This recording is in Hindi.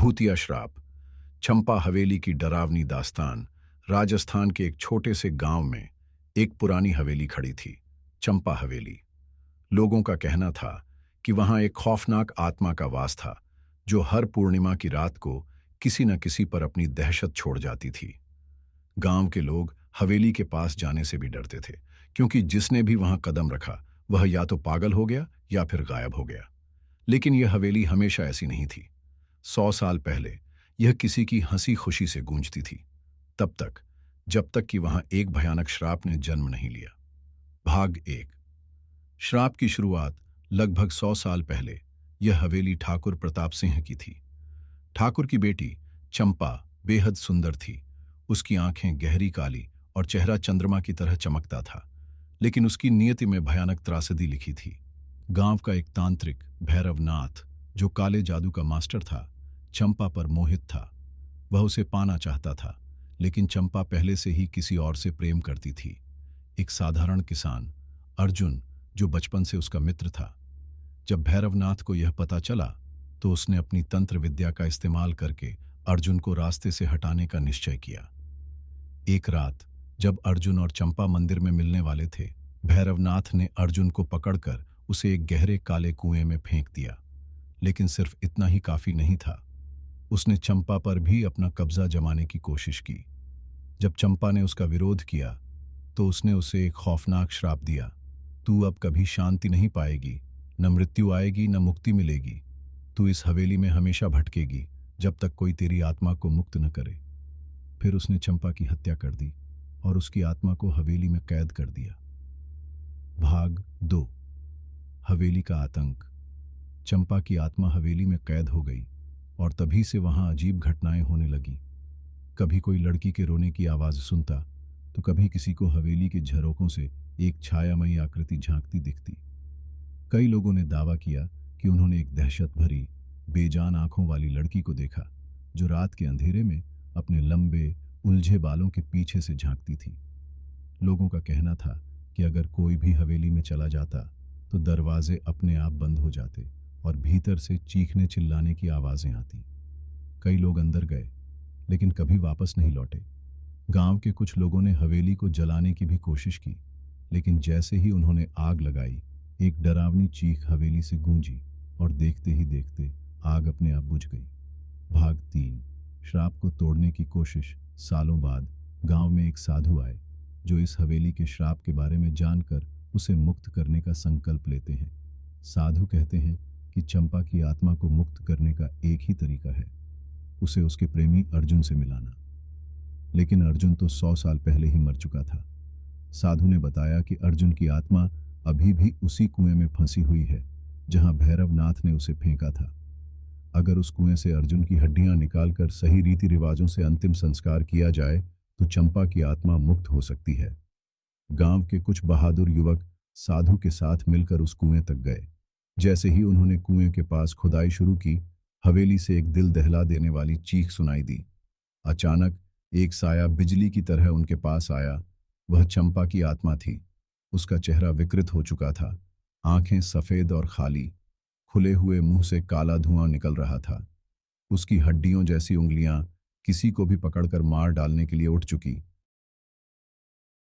भूतिया श्राप। चंपा हवेली की डरावनी दास्तान। राजस्थान के एक छोटे से गांव में एक पुरानी हवेली खड़ी थी, चंपा हवेली। लोगों का कहना था कि वहां एक खौफनाक आत्मा का वास था, जो हर पूर्णिमा की रात को किसी न किसी पर अपनी दहशत छोड़ जाती थी। गांव के लोग हवेली के पास जाने से भी डरते थे, क्योंकि जिसने भी वहां कदम रखा वह या तो पागल हो गया या फिर गायब हो गया। लेकिन यह हवेली हमेशा ऐसी नहीं थी। 100 साल पहले यह किसी की हंसी खुशी से गूंजती थी, तब तक जब तक कि वहां एक भयानक श्राप ने जन्म नहीं लिया। भाग 1। श्राप की शुरुआत लगभग 100 साल पहले यह हवेली ठाकुर प्रताप सिंह की थी। ठाकुर की बेटी चंपा बेहद सुंदर थी। उसकी आंखें गहरी काली और चेहरा चंद्रमा की तरह चमकता था, लेकिन उसकी नियति में भयानक त्रासदी लिखी थी। गांव का एक तांत्रिक भैरवनाथ, जो काले जादू का मास्टर था, चंपा पर मोहित था। वह उसे पाना चाहता था, लेकिन चंपा पहले से ही किसी और से प्रेम करती थी, एक साधारण किसान अर्जुन, जो बचपन से उसका मित्र था। जब भैरवनाथ को यह पता चला तो उसने अपनी तंत्र विद्या का इस्तेमाल करके अर्जुन को रास्ते से हटाने का निश्चय किया। एक रात जब अर्जुन और चंपा मंदिर में मिलने वाले थे, भैरवनाथ ने अर्जुन को पकड़कर उसे एक गहरे काले कुएं में फेंक दिया। लेकिन सिर्फ इतना ही काफी नहीं था, उसने चंपा पर भी अपना कब्जा जमाने की कोशिश की। जब चंपा ने उसका विरोध किया तो उसने उसे एक खौफनाक श्राप दिया। तू अब कभी शांति नहीं पाएगी, न मृत्यु आएगी न मुक्ति मिलेगी। तू इस हवेली में हमेशा भटकेगी जब तक कोई तेरी आत्मा को मुक्त न करे। फिर उसने चंपा की हत्या कर दी और उसकी आत्मा को हवेली में कैद कर दिया। भाग 2। हवेली का आतंक। चंपा की आत्मा हवेली में कैद हो गई और तभी से वहां अजीब घटनाएं होने लगीं। कभी कोई लड़की के रोने की आवाज सुनता तो कभी किसी को हवेली के झरोकों से एक छायामयी आकृति झांकती दिखती। कई लोगों ने दावा किया कि उन्होंने एक दहशत भरी बेजान आंखों वाली लड़की को देखा, जो रात के अंधेरे में अपने लंबे उलझे बालों के पीछे से झांकती थी। लोगों का कहना था कि अगर कोई भी हवेली में चला जाता तो दरवाजे अपने आप बंद हो जाते और भीतर से चीखने चिल्लाने की आवाजें आती। कई लोग अंदर गए, लेकिन कभी वापस नहीं लौटे। गांव के कुछ लोगों ने हवेली को जलाने की भी कोशिश की, लेकिन जैसे ही उन्होंने आग लगाई, एक डरावनी चीख हवेली से गूंजी और देखते ही देखते आग अपने आप बुझ गई। भाग 3। श्राप को तोड़ने की कोशिश। सालों बाद गांव में एक साधु आए, जो इस हवेली के श्राप के बारे में जानकर उसे मुक्त करने का संकल्प लेते हैं। साधु कहते हैं कि चंपा की आत्मा को मुक्त करने का एक ही तरीका है, उसे उसके प्रेमी अर्जुन से मिलाना। लेकिन अर्जुन तो 100 साल पहले ही मर चुका था। साधु ने बताया कि अर्जुन की आत्मा अभी भी उसी कुएं में फंसी हुई है जहां भैरवनाथ ने उसे फेंका था। अगर उस कुएं से अर्जुन की हड्डियां निकालकर सही रीति रिवाजों से अंतिम संस्कार किया जाए तो चंपा की आत्मा मुक्त हो सकती है। गांव के कुछ बहादुर युवक साधु के साथ मिलकर उस कुएं तक गए। जैसे ही उन्होंने कुएं के पास खुदाई शुरू की, हवेली से एक दिल दहला देने वाली चीख सुनाई दी। अचानक एक साया बिजली की तरह उनके पास आया। वह चंपा की आत्मा थी। उसका चेहरा विकृत हो चुका था, आंखें सफेद और खाली, खुले हुए मुंह से काला धुआं निकल रहा था। उसकी हड्डियों जैसी उंगलियां किसी को भी पकड़कर मार डालने के लिए उठ चुकी।